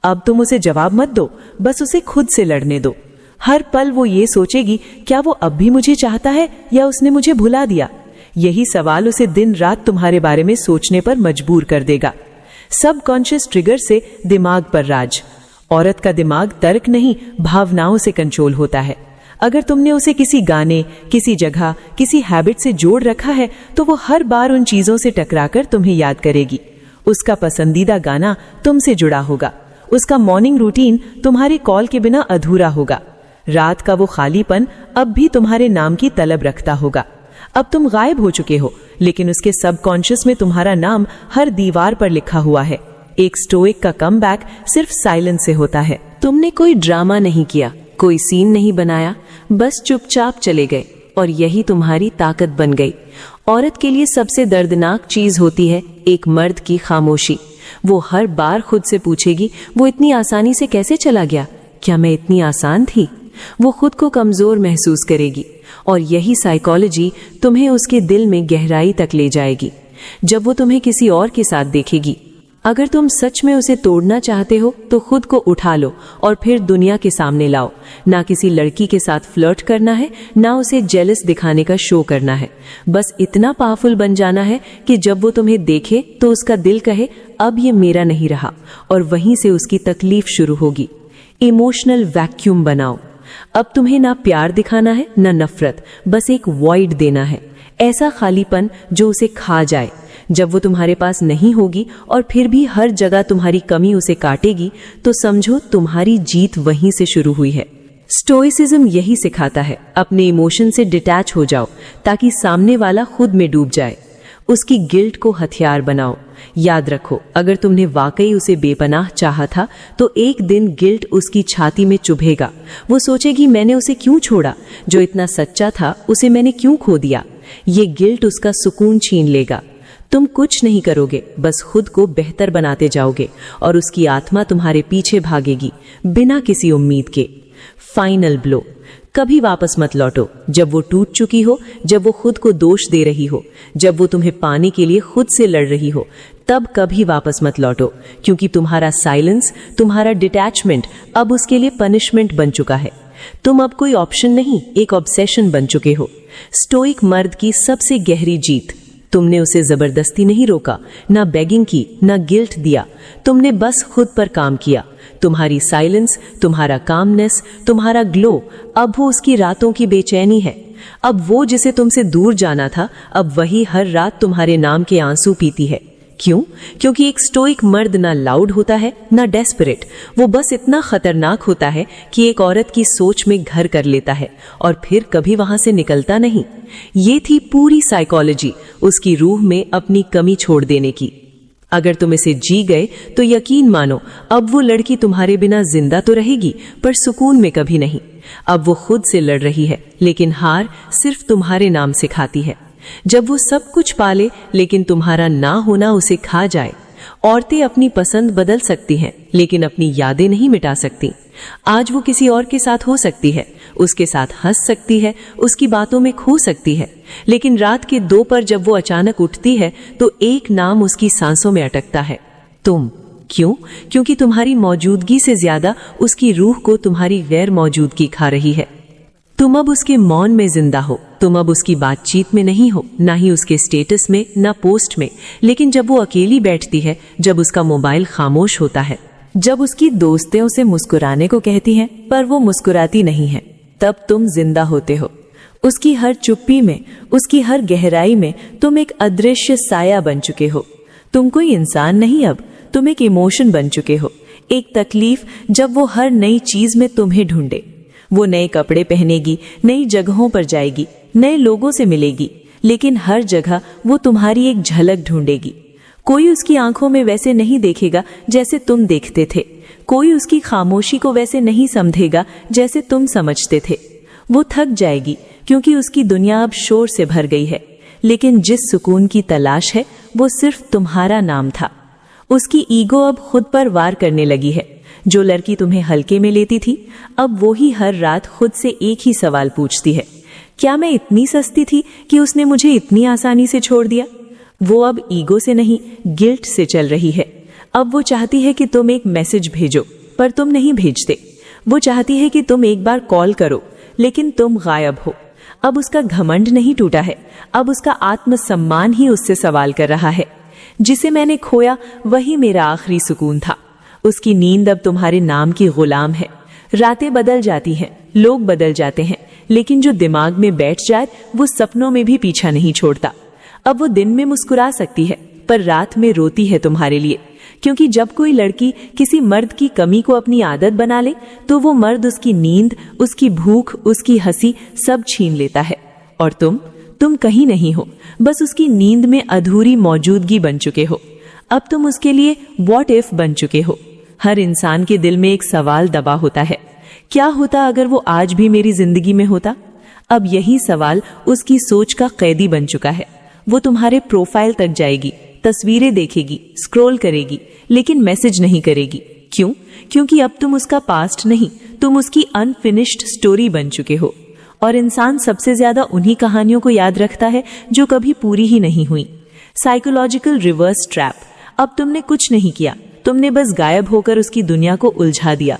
अब तुम उसे जवाब मत दो, बस उसे खुद से लड़ने दो। हर पल वो ये सोचेगी, क्या वो अब भी मुझे चाहता है या उसने मुझे भुला दिया? यही सवाल उसे दिन रात तुम्हारे बारे में सोचने पर मजबूर कर देगा। सबकॉन्शियस ट्रिगर से दिमाग पर राज। औरत का दिमाग तर्क नहीं, भावनाओं से कंट्रोल होता है। अगर तुमने उसे किसी गाने, किसी जगह, किसी हैबिट से जोड़ रखा है तो वो हर बार उन चीजों से टकराकर तुम्हें याद करेगी। उसका पसंदीदा गाना तुमसे जुड़ा होगा, उसका मॉर्निंग रूटीन तुम्हारे कॉल के बिना अधूरा होगा, रात का वो खालीपन अब भी तुम्हारे नाम की तलब रखता होगा। अब तुम गायब हो चुके हो, लेकिन उसके सबकॉन्शियस में तुम्हारा नाम हर दीवार पर लिखा हुआ है। एक स्टोइक का कमबैक सिर्फ साइलेंस से होता है। तुमने कोई ड्रामा नहीं किया, कोई सीन नहीं बनाया, बस चुपचाप चले गए और यही तुम्हारी ताकत बन गई। औरत के लिए सबसे दर्दनाक चीज होती है एक मर्द की खामोशी। वो हर बार खुद से पूछेगी, वो इतनी आसानी से कैसे चला गया? क्या मैं इतनी आसान थी? वो खुद को कमजोर महसूस करेगी और यही साइकोलॉजी तुम्हें उसके दिल में गहराई तक ले जाएगी। जब वो तुम्हें किसी और के साथ देखेगी, अगर तुम सच में उसे तोड़ना चाहते हो तो खुद को उठा लो और फिर दुनिया के सामने लाओ। ना किसी लड़की के साथ फ्लर्ट करना है, ना उसे जेलस दिखाने का शो करना है। बस इतना पावरफुल बन जाना है कि जब वो तुम्हें देखे तो उसका दिल कहे, अब ये मेरा नहीं रहा, और वहीं से उसकी तकलीफ शुरू होगी। इमोशनल वैक्यूम बनाओ। अब तुम्हें ना प्यार दिखाना है ना नफरत, बस एक वॉइड देना है, ऐसा खालीपन जो उसे खा जाए। जब वो तुम्हारे पास नहीं होगी और फिर भी हर जगह तुम्हारी कमी उसे काटेगी, तो समझो तुम्हारी जीत वहीं से शुरू हुई है। स्टोइसिज्म यही सिखाता है, अपने इमोशन से डिटैच हो जाओ ताकि सामने वाला खुद में डूब जाए। उसकी गिल्ट को हथियार बनाओ। याद रखो, अगर तुमने वाकई उसे बेपनाह चाहा था तो एक दिन गिल्ट उसकी छाती में चुभेगा। वो सोचेगी, मैंने उसे क्यों छोड़ा? जो इतना सच्चा था उसे मैंने क्यों खो दिया? ये गिल्ट उसका सुकून छीन लेगा। तुम कुछ नहीं करोगे, बस खुद को बेहतर बनाते जाओगे और उसकी आत्मा तुम्हारे पीछे भागेगी बिना किसी उम्मीद के। Final blow. कभी वापस मत लौटो। जब वो टूट चुकी हो, जब वो खुद को दोष दे रही हो, जब वो तुम्हें पाने के लिए खुद से लड़ रही हो, तब कभी वापस मत लौटो, क्योंकि तुम्हारा साइलेंस, तुम्हारा डिटैचमेंट अब उसके लिए पनिशमेंट बन चुका है। तुम अब कोई ऑप्शन नहीं, एक ऑब्सेशन बन चुके हो। स्टोइक मर्द की सबसे गहरी जीत। तुमने उसे जबरदस्ती नहीं रोका, ना बेगिंग की, ना गिल्ट दिया। तुमने बस खुद पर काम किया। तुम्हारी साइलेंस, तुम्हारा कामनेस, तुम्हारा ग्लो, अब वो उसकी रातों की बेचैनी है। अब वो जिसे तुमसे दूर जाना था, अब वही हर रात तुम्हारे नाम के आंसू पीती है। क्यों? क्योंकि एक स्टोइक मर्द ना लाउड होता है ना डेस्परेट। वो बस इतना खतरनाक होता है कि एक औरत की सोच में घर कर लेता है और फिर कभी वहां से निकलता नहीं। ये थी पूरी साइकोलॉजी, उसकी रूह में अपनी कमी छोड़ देने की। अगर तुम इसे जी गए तो यकीन मानो, अब वो लड़की तुम्हारे बिना जिंदा तो रहेगी पर सुकून में कभी नहीं। अब वो खुद से लड़ रही है, लेकिन हार सिर्फ तुम्हारे नाम से खाती है। जब वो सब कुछ पाले लेकिन तुम्हारा ना होना उसे खा जाए। औरतें अपनी पसंद बदल सकती हैं, लेकिन अपनी यादें नहीं मिटा सकती। आज वो किसी और के साथ हो सकती है, उसके साथ हंस सकती है, उसकी बातों में खो सकती है, लेकिन रात के 2 पर जब वो अचानक उठती है तो एक नाम उसकी सांसों में अटकता है, तुम। क्यों? क्योंकि तुम्हारी मौजूदगी से ज्यादा उसकी रूह को तुम्हारी गैर मौजूदगी खा रही है। तुम अब उसके मौन में जिंदा हो। तुम अब उसकी बातचीत में नहीं हो, ना ही उसके स्टेटस में, ना पोस्ट में। लेकिन जब वो अकेली बैठती है, जब उसका मोबाइल खामोश होता है, जब उसकी दोस्तें उसे मुस्कुराने को कहती हैं पर वो मुस्कुराती नहीं है, तब तुम जिंदा होते हो। उसकी हर चुप्पी में, उसकी हर गहराई में तुम एक अदृश्य साया बन चुके हो। तुम कोई इंसान नहीं, अब तुम एक इमोशन बन चुके हो। एक तकलीफ जब वो हर नई चीज में तुम्हें ढूंढे। वो नए कपड़े पहनेगी, नई जगहों पर जाएगी, नए लोगों से मिलेगी, लेकिन हर जगह वो तुम्हारी एक झलक ढूंढेगी। कोई उसकी आंखों में वैसे नहीं देखेगा जैसे तुम देखते थे। कोई उसकी खामोशी को वैसे नहीं समझेगा जैसे तुम समझते थे। वो थक जाएगी क्योंकि उसकी दुनिया अब शोर से भर गई है, लेकिन जिस सुकून की तलाश है वो सिर्फ तुम्हारा नाम था। उसकी ईगो अब खुद पर वार करने लगी है। जो लड़की तुम्हें हल्के में लेती थी, अब वो ही हर रात खुद से एक ही सवाल पूछती है, क्या मैं इतनी सस्ती थी कि उसने मुझे इतनी आसानी से छोड़ दिया? वो अब ईगो से नहीं, गिल्ट से चल रही है। अब वो चाहती है कि तुम एक मैसेज भेजो, पर तुम नहीं भेजते। वो चाहती है कि तुम एक बार कॉल करो, लेकिन तुम गायब हो। अब उसका घमंड नहीं टूटा है, अब उसका आत्मसम्मान ही उससे सवाल कर रहा है। जिसे मैंने खोया वही मेरा आखिरी सुकून था। उसकी नींद अब तुम्हारे नाम की गुलाम है। रातें बदल जाती हैं, लोग बदल जाते हैं, लेकिन जो दिमाग में बैठ जाए वो सपनों में भी पीछा नहीं छोड़ता। अब वो दिन में मुस्कुरा सकती है, पर रात में रोती है तुम्हारे लिए, क्योंकि जब कोई लड़की किसी मर्द की कमी को अपनी आदत बना ले तो वो मर्द उसकी नींद, उसकी भूख, उसकी हंसी सब छीन लेता है। और तुम कहीं नहीं हो, बस उसकी नींद में अधूरी मौजूदगी बन चुके हो। अब तुम उसके लिए व्हाट इफ बन चुके हो। हर इंसान के दिल में एक सवाल दबा होता है, क्या होता अगर वो आज भी मेरी जिंदगी में होता? अब यही सवाल उसकी सोच का कैदी बन चुका है। वो तुम्हारे प्रोफाइल तक जाएगी, तस्वीरें देखेगी, स्क्रॉल करेगी, लेकिन मैसेज नहीं करेगी। क्यों? क्योंकि अब तुम उसका पास्ट नहीं, तुम उसकी अनफिनिश्ड स्टोरी बन चुके हो। और इंसान सबसे ज्यादा उन्हीं कहानियों को याद रखता है जो कभी पूरी ही नहीं हुई। Psychological reverse trap. अब तुमने कुछ नहीं किया, तुमने बस गायब होकर उसकी दुनिया को उलझा दिया।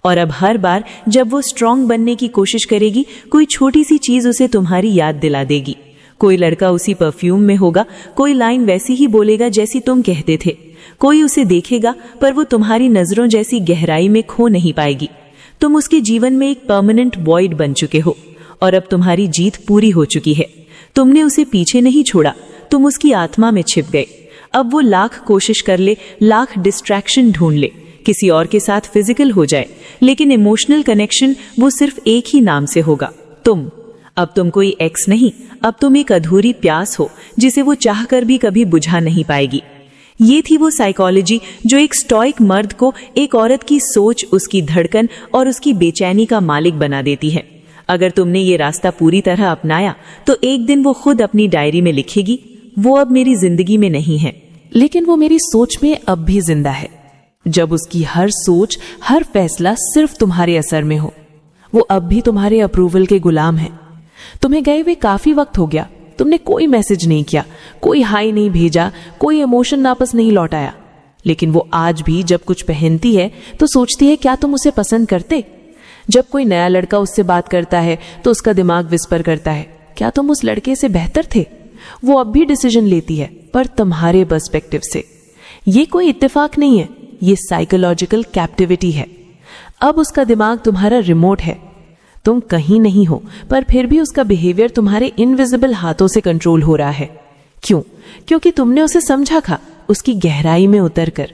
और अब हर बार जब वो स्ट्रांग बनने की कोशिश करेगी, कोई छोटी सी चीज उसे तुम्हारी याद दिला देगी। कोई लड़का उसी परफ्यूम में होगा, कोई लाइन वैसी ही बोलेगा जैसी तुम कहते थे। कोई उसे देखेगा, पर वो तुम्हारी नजरों जैसी गहराई में खो नहीं पाएगी। तुम उसके जीवन में एक परमानेंट वॉइड बन चुके हो। और अब तुम्हारी जीत पूरी हो चुकी है। तुमने उसे पीछे नहीं छोड़ा, तुम उसकी आत्मा में छिप गए। अब वो लाख कोशिश कर ले, लाख डिस्ट्रैक्शन ढूंढ ले, किसी और के साथ फिजिकल हो जाए, लेकिन इमोशनल कनेक्शन वो सिर्फ एक ही नाम से होगा, तुम। अब तुम कोई एक्स नहीं, अब तुम एक अधूरी प्यास हो जिसे वो चाहकर भी कभी बुझा नहीं पाएगी। ये थी वो साइकोलॉजी जो एक स्टॉइक मर्द को एक औरत की सोच, उसकी धड़कन और उसकी बेचैनी का मालिक बना देती है। अगर तुमने ये रास्ता पूरी तरह अपनाया तो एक दिन वो खुद अपनी डायरी में लिखेगी, वो अब मेरी जिंदगी में नहीं है, लेकिन वो मेरी सोच में अब भी जिंदा है। जब उसकी हर सोच, हर फैसला सिर्फ तुम्हारे असर में हो। वो अब भी तुम्हारे अप्रूवल के गुलाम है। तुम्हें गए हुए काफी वक्त हो गया, तुमने कोई मैसेज नहीं किया, कोई हाई नहीं भेजा, कोई इमोशन वापस नहीं लौटाया, लेकिन वो आज भी जब कुछ पहनती है तो सोचती है क्या तुम उसे पसंद करते। जब कोई नया लड़का उससे बात करता है तो उसका दिमाग विस्पर करता है, क्या तुम उस लड़के से बेहतर थे। वो अब भी डिसीजन लेती है, पर तुम्हारे पर्सपेक्टिव से। ये कोई इत्तेफाक नहीं है, ये साइकोलॉजिकल कैप्टिविटी है। अब उसका दिमाग तुम्हारा रिमोट है। तुम कहीं नहीं हो, पर फिर भी उसका बिहेवियर तुम्हारे इनविजिबल हाथों से कंट्रोल हो रहा है। क्यों? क्योंकि तुमने उसे समझा था, उसकी गहराई में उतरकर।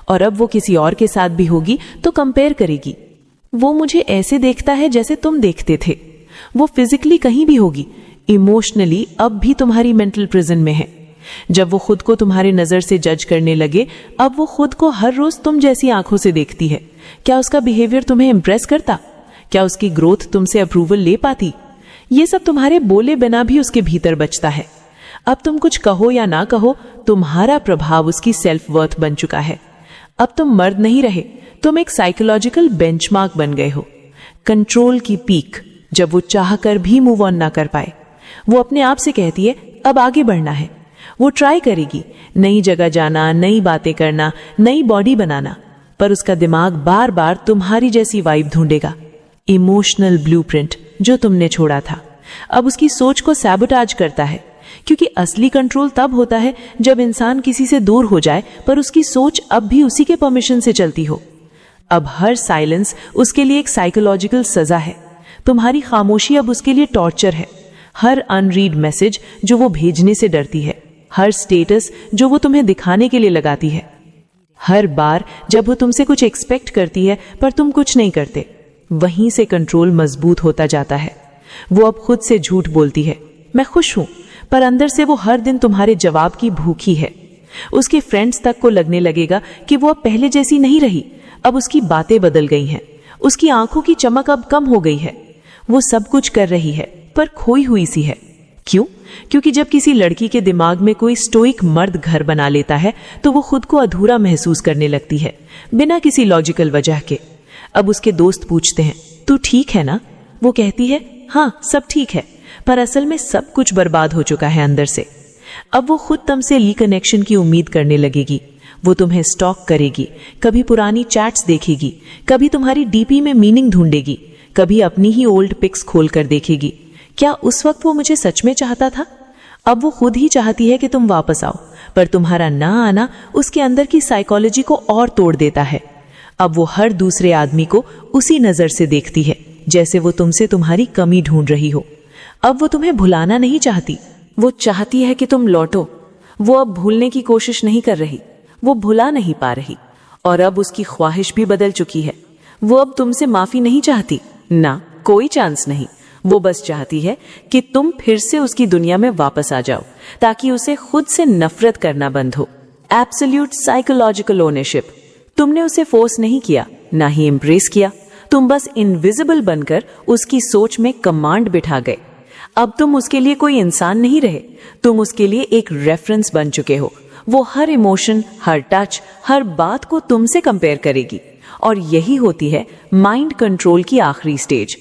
और अब वो किसी और के साथ भी होगी तो कंपेयर करेगी। वो मुझे ऐसे देखता है जैसे तुम देखते थे। वो फिजिकली कहीं भी होगी, इमोशनली अब भी तुम्हारी मेंटल प्रिजन में है। जब वो खुद को तुम्हारी नजर से जज करने लगे, अब वो खुद को हर रोज तुम जैसी आंखों से देखती है। क्या उसका बिहेवियर तुम्हें इंप्रेस करता? क्या उसकी ग्रोथ तुमसे अप्रूवल ले पाती? ये सब तुम्हारे बोले बिना भी उसके भीतर बचता है। अब तुम कुछ कहो या ना कहो, तुम्हारा प्रभाव उसकी सेल्फ वर्थ बन चुका है। अब तुम मर्द नहीं रहे, तुम एक साइकोलॉजिकल बेंचमार्क बन गए हो। कंट्रोल की पीक, जब वो चाहकर भी मूव ऑन ना कर पाए। वो अपने आप से कहती है अब आगे बढ़ना है। वो ट्राई करेगी, नई जगह जाना, नई बातें करना, नई बॉडी बनाना, पर उसका दिमाग बार बार तुम्हारी जैसी वाइब ढूंढेगा, इमोशनल ब्लूप्रिंट जो तुमने छोड़ा था। अब उसकी सोच को सैबोटाज करता है, क्योंकि असली कंट्रोल तब होता है जब इंसान किसी से दूर हो जाए पर उसकी सोच अब भी उसी के परमिशन से चलती हो। अब हर साइलेंस उसके लिए एक साइकोलॉजिकल सजा है। तुम्हारी खामोशी अब उसके लिए टॉर्चर है। हर अनरीड मैसेज जो वो भेजने से डरती है, हर स्टेटस जो वो तुम्हें दिखाने के लिए लगाती है, हर बार जब वो तुमसे कुछ एक्सपेक्ट करती है पर तुम कुछ नहीं करते, वहीं से कंट्रोल मजबूत होता जाता है। वो अब खुद से झूठ बोलती है, मैं खुश हूं, पर अंदर से वो हर दिन तुम्हारे जवाब की भूखी है। उसके फ्रेंड्स तक को लगने लगेगा कि वो अब पहले जैसी नहीं रही, अब उसकी बातें बदल गई हैं, उसकी आंखों की चमक अब कम हो गई है। वो सब कुछ कर रही है पर खोई हुई सी है। क्यों? क्योंकि जब किसी लड़की के दिमाग में कोई स्टोइक मर्द घर बना लेता है तो वो खुद को अधूरा महसूस करने लगती है, बिना किसी लॉजिकल वजह के। अब उसके दोस्त पूछते हैं, तू ठीक है ना? वो कहती है, हाँ सब ठीक है, पर असल में सब कुछ बर्बाद हो चुका है अंदर से। अब वो खुद तुमसे रिकनेक्शन की उम्मीद करने लगेगी। वो तुम्हें स्टॉक करेगी, कभी पुरानी चैट्स देखेगी, कभी तुम्हारी डीपी में मीनिंग ढूंढेगी, कभी अपनी ही ओल्ड पिक्स खोल कर देखेगी। क्या उस वक्त वो मुझे सच में चाहता था? अब वो खुद ही चाहती है कि तुम वापस आओ, पर तुम्हारा ना आना उसके अंदर की साइकोलॉजी को और तोड़ देता है। अब वो हर दूसरे आदमी को उसी नजर से देखती है जैसे वो तुमसे तुम्हारी कमी ढूंढ रही हो। अब वो तुम्हें भुलाना नहीं चाहती, वो चाहती है कि तुम लौटो। वो अब भूलने की कोशिश नहीं कर रही, वो भुला नहीं पा रही। और अब उसकी ख्वाहिश भी बदल चुकी है। वो अब तुमसे माफी नहीं चाहती, ना, कोई चांस नहीं। वो बस चाहती है कि तुम फिर से उसकी दुनिया में वापस आ जाओ, ताकि उसे खुद से नफरत करना बंद हो। Absolute psychological ownership. तुमने उसे फोर्स नहीं किया, ना ही एम्ब्रेस किया। तुम बस इनविजिबल बनकर उसकी सोच में कमांड बिठा गए। अब तुम उसके लिए कोई इंसान नहीं रहे, तुम उसके लिए एक रेफरेंस बन चुके हो। वो हर इमोशन, हर टच, हर बात को तुमसे कंपेयर करेगी। और यही होती है माइंड कंट्रोल की आखिरी स्टेज।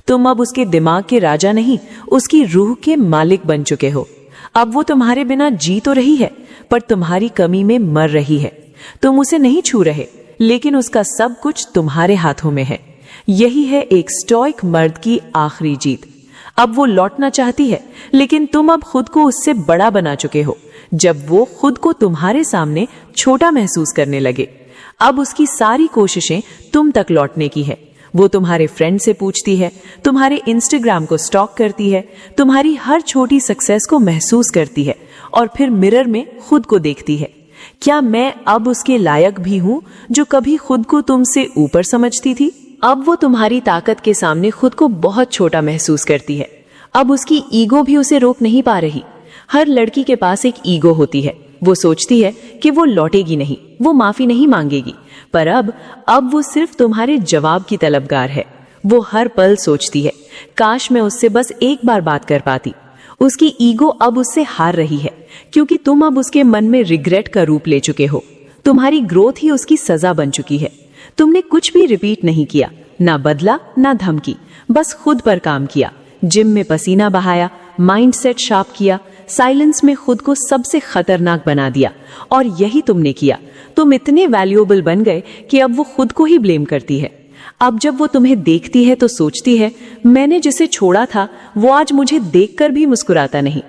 तुम अब उसके दिमाग के राजा नहीं, उसकी रूह के मालिक बन चुके हो। अब वो तुम्हारे बिना जी तो रही है, पर तुम्हारी कमी में मर रही है। तुम उसे नहीं छू रहे, लेकिन उसका सब कुछ तुम्हारे हाथों में है। यही है एक स्टोइक मर्द की आखिरी जीत। अब वो लौटना चाहती है, लेकिन तुम अब खुद को उससे बड़ा बना चुके हो। जब वो खुद को तुम्हारे सामने छोटा महसूस करने लगे, अब उसकी सारी कोशिशें तुम तक लौटने की है। वो तुम्हारे फ्रेंड से पूछती है, तुम्हारे इंस्टाग्राम को स्टॉक करती है, तुम्हारी हर छोटी सक्सेस को महसूस करती है, और फिर मिरर में खुद को देखती है। क्या मैं अब उसके लायक भी हूं, जो कभी खुद को तुमसे ऊपर समझती थी? अब वो तुम्हारी ताकत के सामने खुद को बहुत छोटा महसूस करती है। अब उसकी ईगो भी उसे रोक नहीं पा रही। हर लड़की के पास एक ईगो होती है। वो सोचती है कि वो लौटेगी नहीं, वो माफी नहीं मांगेगी, पर अब वो सिर्फ तुम्हारे जवाब की तलबगार है। वो हर पल सोचती है, काश मैं उससे बस एक बार बात कर पाती। उसकी ईगो अब उससे हार रही है, क्योंकि तुम अब उसके मन में रिग्रेट का रूप ले चुके हो। तुम्हारी ग्रोथ ही उसकी सजा बन चुकी है। तुमने कुछ भी रिपीट नहीं किया, ना बदला ना धमकी, बस खुद पर काम किया। जिम में पसीना बहाया, माइंडसेट शार्प किया, साइलेंस में खुद को सबसे खतरनाक बना दिया। और यही तुमने किया। तुम इतने वैल्यूएबल बन गए कि अब वो खुद को ही ब्लेम करती है। अब जब वो तुम्हें देखती है तो सोचती है, मैंने जिसे छोड़ा था वो आज मुझे देखकर भी मुस्कुराता नहीं।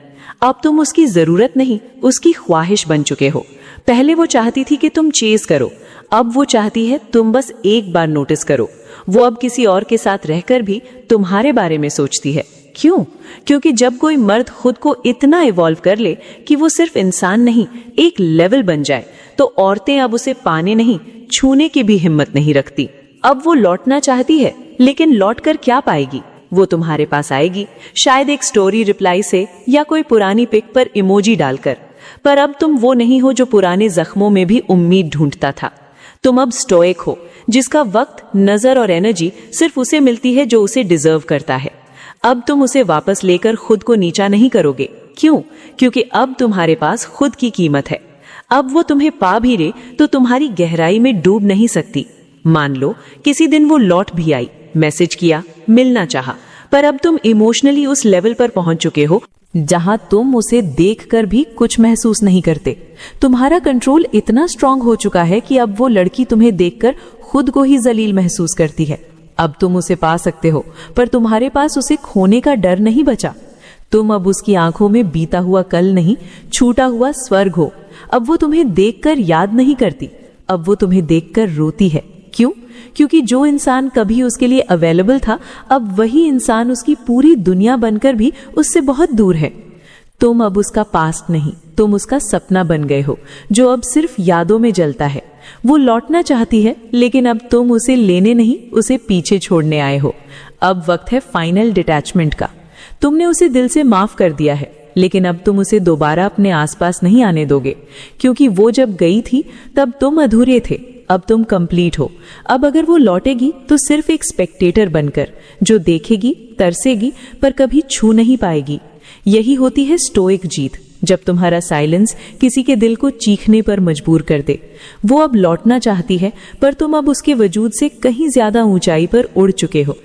अब तुम उसकी जरूरत नहीं, उसकी ख्वाहिश बन चुके हो। पहले वो चाहती थी कि तुम चेज करो, अब वो चाहती है तुम बस एक बार नोटिस करो। वो अब किसी और के साथ रहकर भी तुम्हारे बारे में सोचती है। क्यों? क्योंकि जब कोई मर्द खुद को इतना इवॉल्व कर ले कि वो सिर्फ इंसान नहीं, एक लेवल बन जाए, तो औरतें अब उसे पाने नहीं, छूने की भी हिम्मत नहीं रखती। अब वो लौटना चाहती है, लेकिन लौटकर क्या पाएगी? वो तुम्हारे पास आएगी, शायद एक स्टोरी रिप्लाई से या कोई पुरानी पिक पर इमोजी डालकर। पर अब तुम वो नहीं हो जो पुराने जख्मों में भी उम्मीद ढूंढता था। तुम अब स्टोइक हो, जिसका वक्त, नजर और एनर्जी सिर्फ उसे मिलती है जो उसे डिजर्व करता है। अब तुम उसे वापस लेकर खुद को नीचा नहीं करोगे। क्यों? क्योंकि अब तुम्हारे पास खुद की कीमत है। अब वो तुम्हें पा भी ले तो तुम्हारी गहराई में डूब नहीं सकती। मान लो किसी दिन वो लौट भी आई, मैसेज किया, मिलना चाहा, पर अब तुम इमोशनली उस लेवल पर पहुंच चुके हो जहां तुम उसे देखकर भी कुछ महसूस नहीं करते। तुम्हारा कंट्रोल इतना स्ट्रांग हो चुका है कि अब वो लड़की तुम्हें देखकर खुद को ही जलील महसूस करती है। अब तुम उसे पा सकते हो, पर तुम्हारे पास उसे खोने का डर नहीं बचा। तुम अब उसकी आंखों में बीता हुआ कल नहीं, छूटा हुआ स्वर्ग हो। अब वो तुम्हें देखकर याद नहीं करती, अब वो तुम्हें देखकर रोती है। क्यों? क्योंकि जो इंसान कभी उसके लिए अवेलेबल था, अब वही इंसान उसकी पूरी दुनिया बनकर भी उससे बहुत दूर है। तुम अब उसका पास्ट नहीं, तुम उसका सपना बन गए हो, जो अब सिर्फ यादों में जलता है। वो लौटना चाहती है, लेकिन अब तुम उसे लेने नहीं, उसे पीछे छोड़ने आए हो। अब वक्त है फाइनल डिटैचमेंट का। तुमने उसे दिल से माफ कर दिया है, लेकिन अब तुम उसे दोबारा अपने आसपास नहीं आने दोगे, क्योंकि वो जब गई थी तब तुम अधूरे थे, अब तुम कंप्लीट हो। अब अगर वो लौटेगी तो सिर्फ एक स्पेक्टेटर बनकर, जो देखेगी, तरसेगी, पर कभी छू नहीं पाएगी। यही होती है स्टोइक जीत, जब तुम्हारा साइलेंस किसी के दिल को चीखने पर मजबूर कर दे। वो अब लौटना चाहती है, पर तुम अब उसके वजूद से कहीं ज्यादा ऊंचाई पर उड़ चुके हो।